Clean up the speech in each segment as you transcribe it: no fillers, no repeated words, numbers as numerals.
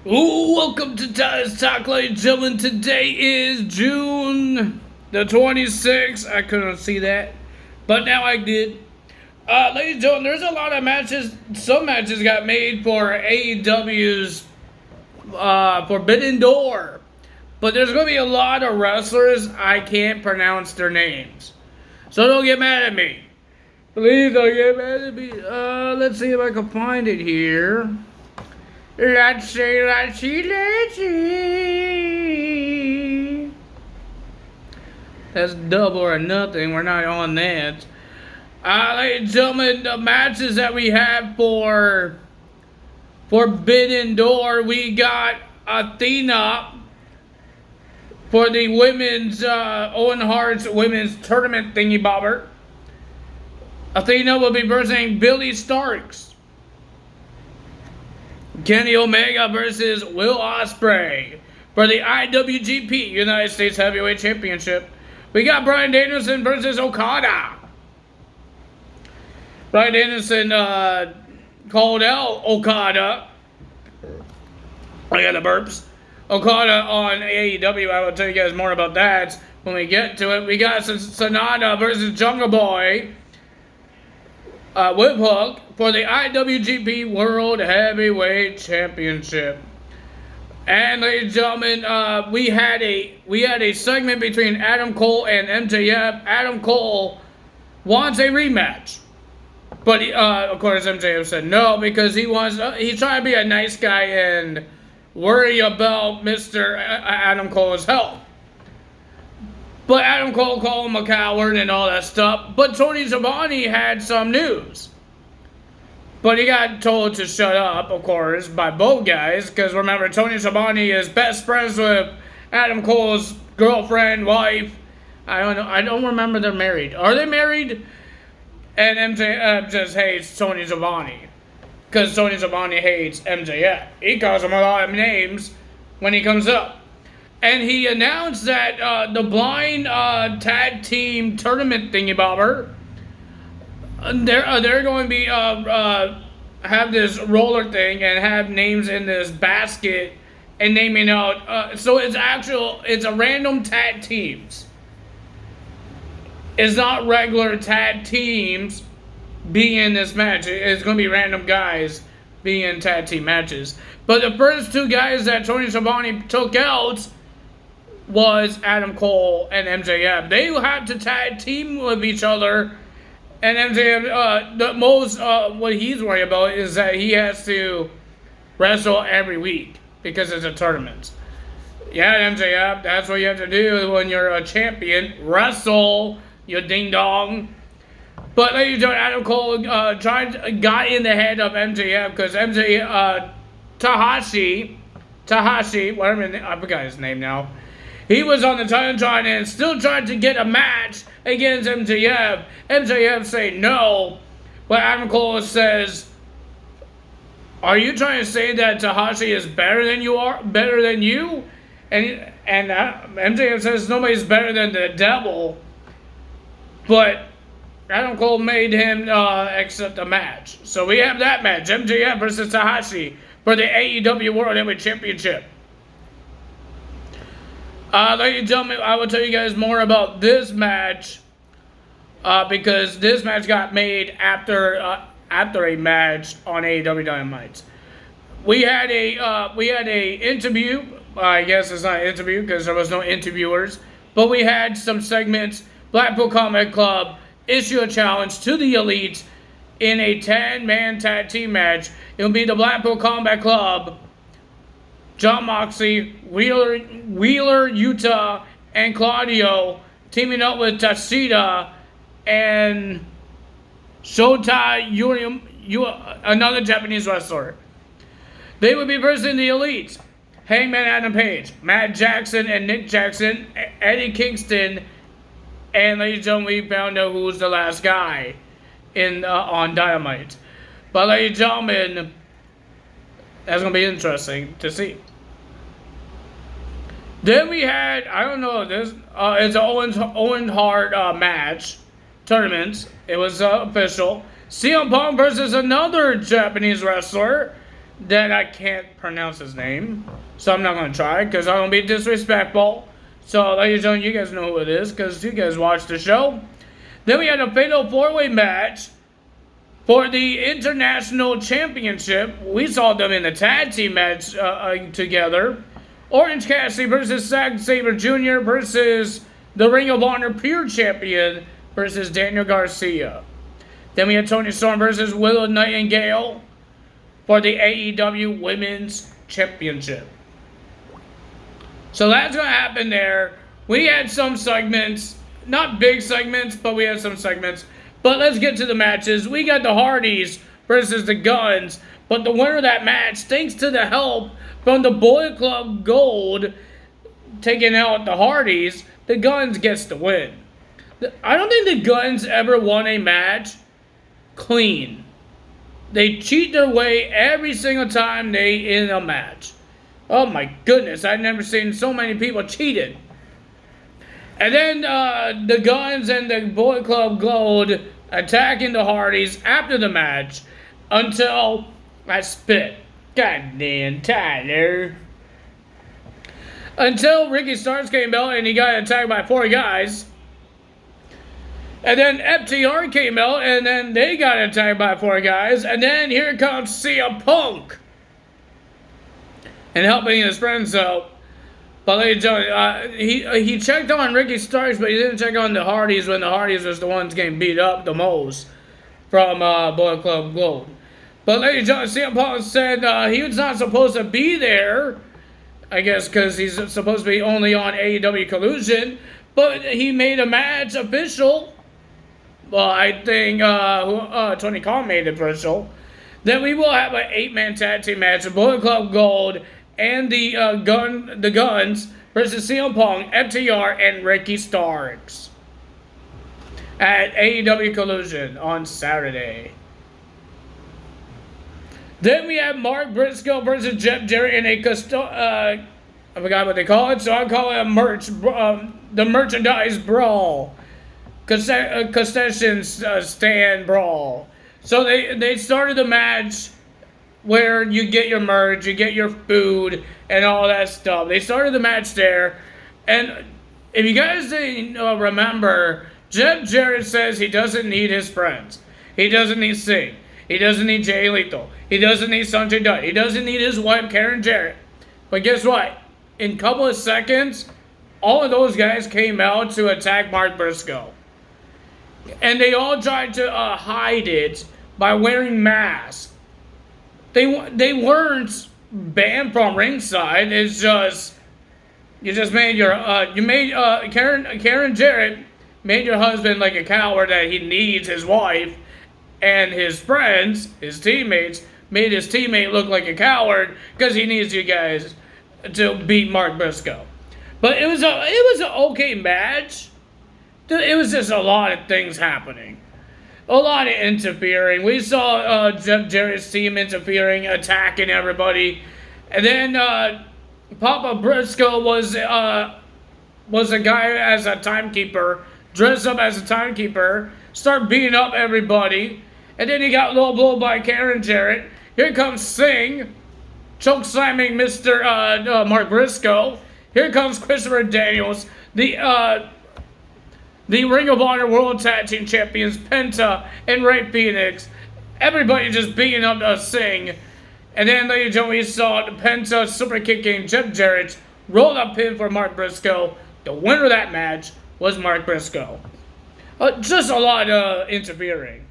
Ooh, welcome to Ty's Talk, ladies and gentlemen. Today is June the 26th. I couldn't see that, but now I did. Ladies and gentlemen, there's a lot of matches. Some matches got made for AEW's Forbidden Door, but there's going to be a lot of wrestlers I can't pronounce their names. So don't get mad at me. Please don't get mad at me. Let's see if I can find it here. Let's see. That's double or nothing. We're not on that. Ladies and gentlemen, the matches that we have for Forbidden Door, we got Athena for the women's Owen Hart's women's tournament thingy bobber. Athena will be versing Billy Starks. Kenny Omega versus Will Ospreay for the IWGP United States Heavyweight Championship. We got Bryan Danielson versus Okada. Bryan Danielson called out Okada. I got the burps. Okada on AEW. I will tell you guys more about that when we get to it. We got Sonata versus Jungle Boy. Whip Hook for the IWGP World Heavyweight Championship. And ladies and gentlemen, we had a segment between Adam Cole and MJF. Adam Cole wants a rematch, but of course MJF said no because he's trying to be a nice guy and worry about Mr. Adam Cole's health. But Adam Cole called him a coward and all that stuff. But Tony Schiavone had some news. But he got told to shut up, of course, by both guys. Because remember, Tony Schiavone is best friends with Adam Cole's girlfriend, wife. I don't know. I don't remember they're married. Are they married? And MJF just hates Tony Schiavone. Because Tony Schiavone hates MJF. He calls him a lot of names when he comes up. And he announced that the blind tag team tournament thingy bobber, they're going to be have this roller thing and have names in this basket and naming out. So it's a random tag teams. It's not regular tag teams being in this match. It's going to be random guys being in tag team matches. But the first two guys that Tony Schiavone took out was Adam Cole and MJF. They have to tag team with each other, and MJF, the most what he's worried about is that he has to wrestle every week because it's a tournament. Yeah, MJF, that's what you have to do when you're a champion. Wrestle, you ding dong. But ladies and gentlemen, Adam Cole got in the head of MJF because Tahashi, whatever, I forgot his name now. He was on the Titantron and still tried to get a match against MJF. MJF say no, but Adam Cole says, "Are you trying to say that Tahashi is better than you are? Better than you?" And MJF says nobody's better than the devil. But Adam Cole made him accept a match. So we have that match: MJF versus Tahashi for the AEW World Heavyweight Championship. Ladies and gentlemen, I will tell you guys more about this match because this match got made after a match on AEW Dynamite. We had a interview. I guess it's not an interview because there was no interviewers, but we had some segments. Blackpool Combat Club issue a challenge to the Elite in a 10-man tag team match. It will be the Blackpool Combat Club, John Moxley, Wheeler, Utah, and Claudio teaming up with Tashida and Shota Yuri, another Japanese wrestler. They would be versing the Elite: Hangman Adam Page, Matt Jackson and Nick Jackson, Eddie Kingston, and ladies and gentlemen, we found out who's the last guy on Dynamite. But ladies and gentlemen, that's going to be interesting to see. Then we had, I don't know, it's an Owen Hart match tournament. It was official. CM Punk versus another Japanese wrestler that I can't pronounce his name, so I'm not going to try because I don't be disrespectful. So, ladies and gentlemen, you guys know who it is because you guys watch the show. Then we had a fatal four-way match for the International Championship. We saw them in a tag team match together. Orange Cassidy versus Zack Sabre Jr. versus the Ring of Honor Pure Champion versus Daniel Garcia. Then we had Toni Storm versus Willow Nightingale for the AEW Women's Championship. So that's going to happen there. We had some segments, not big segments, but we had some segments. But let's get to the matches. We got the Hardys versus the Guns. But the winner of that match, thanks to the help from the Bullet Club Gold taking out the Hardys, the Guns gets the win. I don't think the Guns ever won a match clean. They cheat their way every single time they in a match. Oh my goodness, I've never seen so many people cheated. And then the Guns and the Bullet Club Gold attacking the Hardys after the match until I spit. Goddamn Tyler. Until Ricky Starks came out and he got attacked by 4 guys. And then FTR came out and then they got attacked by 4 guys. And then here comes CM Punk. And helping his friends out. But ladies and gentlemen, he checked on Ricky Starks, but he didn't check on the Hardys when the Hardys was the ones getting beat up the most from Bullet Club Gold. But ladies and gentlemen, CM Punk said he was not supposed to be there. I guess because he's supposed to be only on AEW Collusion. But he made a match official. Well, I think Tony Khan made it official. Then we will have an 8-man tag team match of Bullet Club Gold and the Guns versus CM Punk, FTR, and Ricky Starks at AEW Collusion on Saturday. Then we have Mark Briscoe versus Jeff Jarrett in a I forgot what they call it, so I'll call it the merchandise brawl, concession stand brawl. So they started the match where you get your merch, you get your food, and all that stuff. They started the match there, and if you guys didn't remember, Jeff Jarrett says he doesn't need his friends. He doesn't need Sting. He doesn't need Jay Lethal. He doesn't need Sanjay Dutt. He doesn't need his wife, Karen Jarrett. But guess what? In a couple of seconds, all of those guys came out to attack Mark Briscoe. And they all tried to hide it by wearing masks. They weren't banned from ringside. It's just you just made your Karen Jarrett made your husband like a coward that he needs his wife, and his friends, his teammates, made his teammate look like a coward because he needs you guys to beat Mark Briscoe. But it was an okay match. It was just a lot of things happening. A lot of interfering. We saw Jeff Jarrett's team interfering, attacking everybody. And then Papa Briscoe was a guy as a timekeeper, dressed up as a timekeeper, start beating up everybody. And then he got low blow by Karen Jarrett. Here comes Singh, choke slamming Mr. Mark Briscoe. Here comes Christopher Daniels, the Ring of Honor World Tag Team Champions, Penta and Ray Phoenix. Everybody just beating up Singh. And then, ladies and gentlemen, we saw Penta super kicking Jeff Jarrett, rolled up pin for Mark Briscoe. The winner of that match was Mark Briscoe. Just a lot of interfering.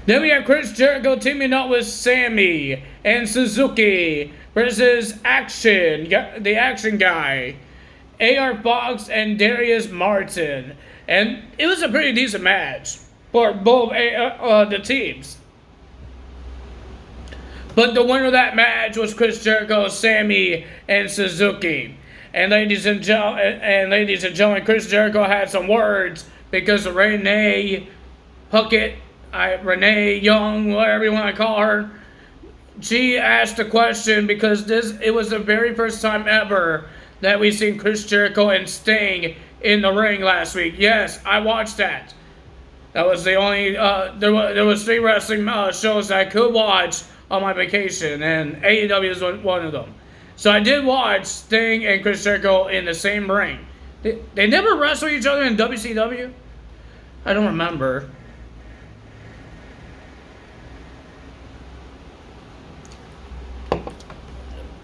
Then we have Chris Jericho teaming up with Sammy and Suzuki versus the Action Guy, A.R. Fox and Darius Martin. And it was a pretty decent match for both the teams. But the winner of that match was Chris Jericho, Sammy, and Suzuki. And ladies and gentlemen, Chris Jericho had some words because Renee Young, whatever you want to call her, she asked a question because it was the very first time ever that we seen Chris Jericho and Sting in the ring last week. Yes, I watched that. That was the only there was 3 wrestling shows I could watch on my vacation, and AEW is one of them. So I did watch Sting and Chris Jericho in the same ring. They never wrestled each other in WCW? I don't remember.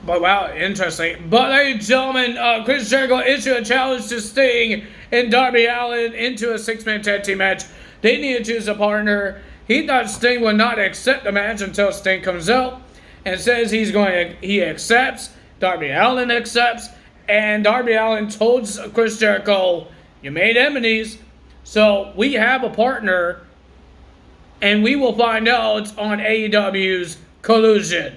But wow, interesting. But ladies and gentlemen, Chris Jericho issued a challenge to Sting and Darby Allin into a 6-man tag team match. They needed to choose a partner. He thought Sting would not accept the match until Sting comes out and says he accepts. Darby Allin accepts. And Darby Allin told Chris Jericho, "You made enemies, so we have a partner, and we will find out on AEW's Collusion."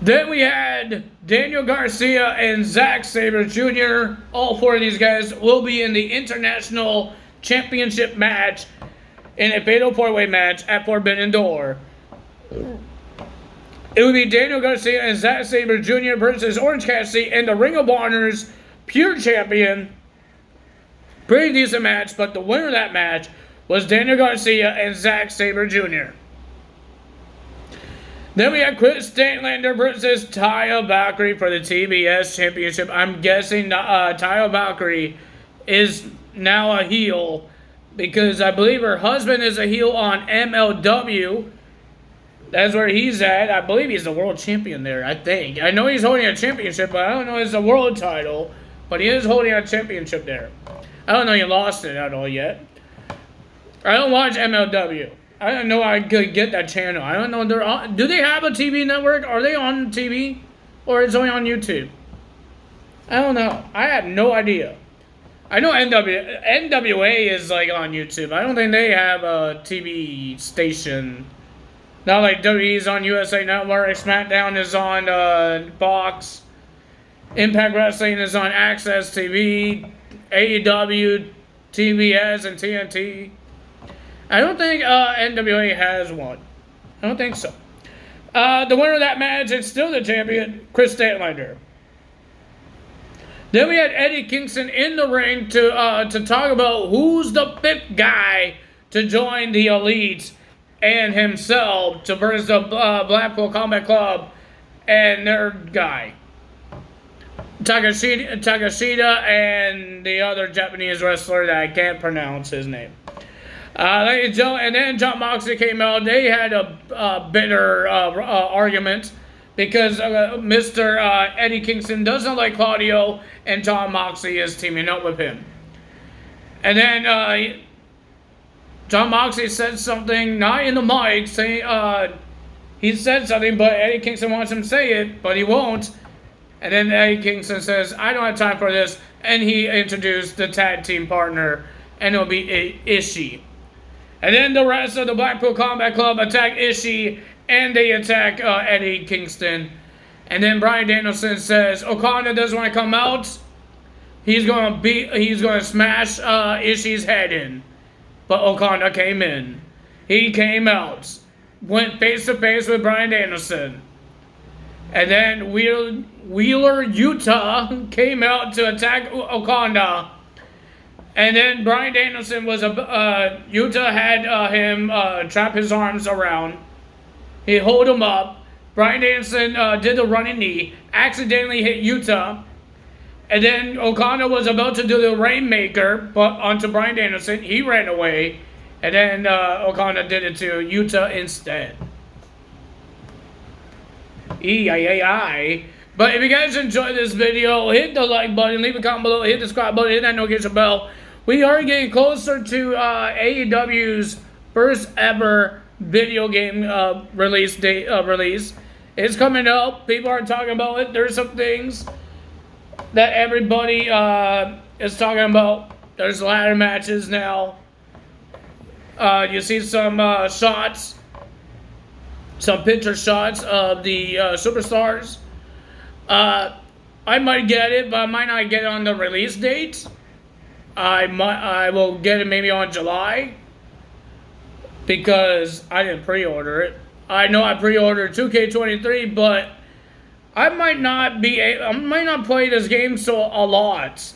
Then we had Daniel Garcia and Zack Sabre Jr. All four of these guys will be in the International Championship match in a fatal 4-way match at Forbidden Door. It would be Daniel Garcia and Zack Sabre Jr. versus Orange Cassidy and the Ring of Honor's Pure Champion. Pretty decent match, but the winner of that match was Daniel Garcia and Zack Sabre Jr. Then we had Chris Statlander versus Taya Valkyrie for the TBS Championship. I'm guessing Taya Valkyrie is now a heel because I believe her husband is a heel on MLW. That's where he's at. I believe he's the world champion there, I think. I know he's holding a championship, but I don't know if it's a world title. But he is holding a championship there. I don't know he lost it at all yet. I don't watch MLW. I don't know I could get that channel. I don't know they're on. Do they have a TV network? Are they on TV? Or is it only on YouTube? I don't know. I have no idea. I know NWA is like on YouTube. I don't think they have a TV station. Not like WWE's on USA Network. SmackDown is on Fox. Impact Wrestling is on Access TV. AEW, TBS, and TNT. I don't think NWA has one. I don't think so. The winner of that match is still the champion, Chris Statlander. Then we had Eddie Kingston in the ring to talk about who's the 5th guy to join the Elite and himself to versus the Blackpool Combat Club and their guy. Takashita and the other Japanese wrestler that I can't pronounce his name. And then Jon Moxley came out. They had a bitter argument because Mr. Eddie Kingston doesn't like Claudio and Jon Moxley is teaming up with him. And then Jon Moxley said something, not in the mic, saying he said something, but Eddie Kingston wants him to say it, but he won't. And then Eddie Kingston says, "I don't have time for this," and he introduced the tag team partner, and it'll be Ishii. And then the rest of the Blackpool Combat Club attack Ishii, and they attack Eddie Kingston. And then Bryan Danielson says Okada doesn't want to come out. He's gonna smash Ishii's head in. But Okada came in. He came out, went face to face with Bryan Danielson. And then Wheeler Yuta came out to attack Okada. And then Bryan Danielson was Yuta had him trap his arms around. He hold him up. Bryan Danielson did the running knee, accidentally hit Yuta. And then Okada was about to do the Rainmaker, but onto Bryan Danielson. He ran away. And then Okada did it to Yuta instead. But if you guys enjoyed this video, hit the like button, leave a comment below, hit the subscribe button, hit that notification bell. We are getting closer to AEW's first ever video game release. It's coming up. People are talking about it. There's some things that everybody is talking about. There's ladder matches now. You see some shots. Some picture shots of the superstars. I might get it, but I might not get it on the release date. I will get it maybe on July because I didn't pre-order it. I know I pre-ordered 2K23, but I might not play this game a lot.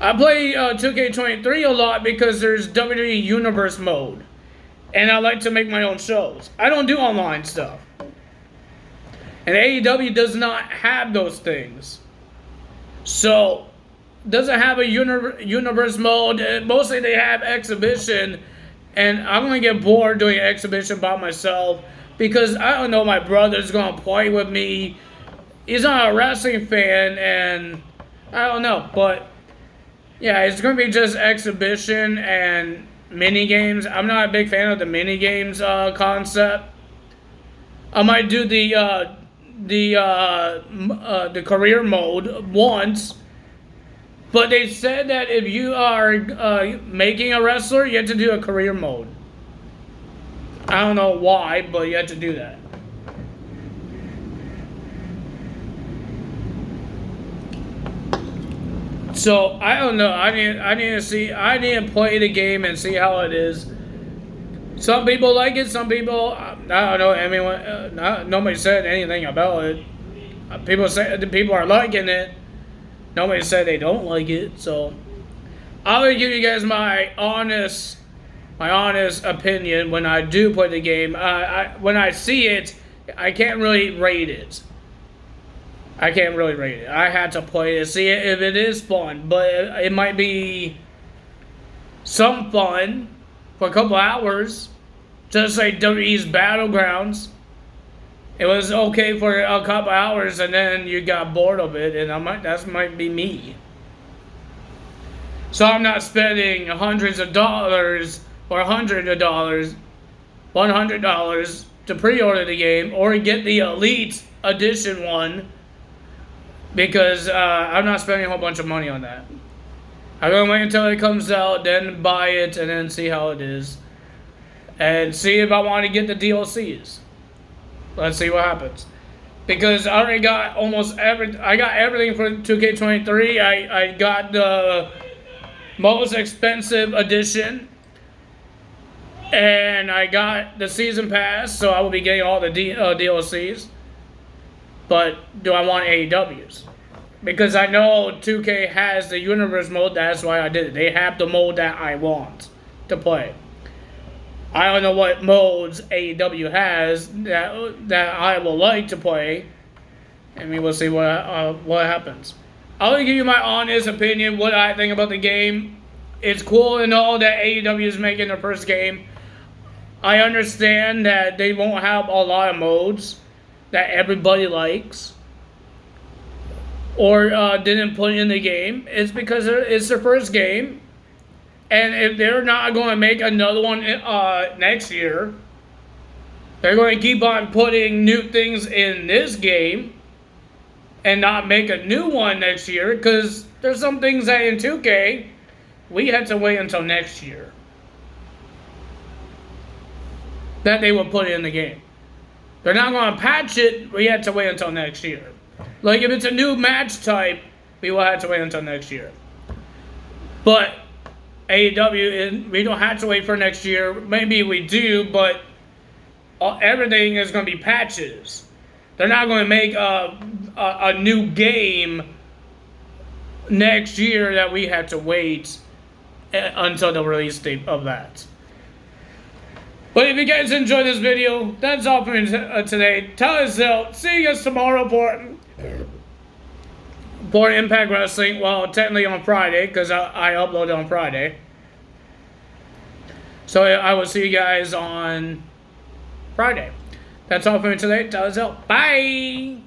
I play 2K23 a lot because there's WWE Universe mode. And I like to make my own shows. I don't do online stuff. And AEW does not have those things. So, doesn't have a universe mode. Mostly they have exhibition. And I'm going to get bored doing exhibition by myself. Because I don't know, my brother's going to play with me. He's not a wrestling fan. And I don't know. But, yeah, it's going to be just exhibition and mini games. I'm not a big fan of the mini games concept. I might do the career mode once, but they said that if you are making a wrestler, you have to do a career mode. I don't know why, but you have to do that. So I don't know. I need to play the game and see how it is. Some people like it. Some people, I don't know. Anyone, nobody said anything about it. People say the people are liking it. Nobody said they don't like it. So I'm gonna give you guys my honest opinion when I do play the game. When I see it, I can't really rate it. I can't really rate it. I had to play it, see it if it is fun, but it might be some fun for a couple hours. Just like WWE's Battlegrounds. It was okay for a couple hours and then you got bored of it, and that might be me. So I'm not spending hundreds of dollars or $100 to pre-order the game or get the Elite Edition one. Because I'm not spending a whole bunch of money on that. I'm going to wait until it comes out, then buy it, and then see how it is. And see if I want to get the DLCs. Let's see what happens. Because I already got I got everything for 2K23. I got the most expensive edition. And I got the Season Pass, so I will be getting all the DLCs. But do I want AEWs? Because I know 2K has the universe mode, that's why I did it. They have the mode that I want to play. I don't know what modes AEW has that I will like to play. And we will see what happens. I'll give you my honest opinion, what I think about the game. It's cool and all that AEW is making their first game. I understand that they won't have a lot of modes that everybody likes or didn't put in the game. It's because it's their first game, and if they're not going to make another one next year, they're going to keep on putting new things in this game and not make a new one next year, because there's some things that in 2K we had to wait until next year that they will put in the game. They're not going to patch it. We have to wait until next year. Like, if it's a new match type, we will have to wait until next year. But AEW, we don't have to wait for next year. Maybe we do, but everything is going to be patches. They're not going to make a new game next year that we have to wait until the release date of that. But if you guys enjoyed this video, that's all for me today. Tell us out. See you guys tomorrow for Impact Wrestling. Well, technically on Friday, because I upload on Friday. So I will see you guys on Friday. That's all for me today. Tell us out. Bye!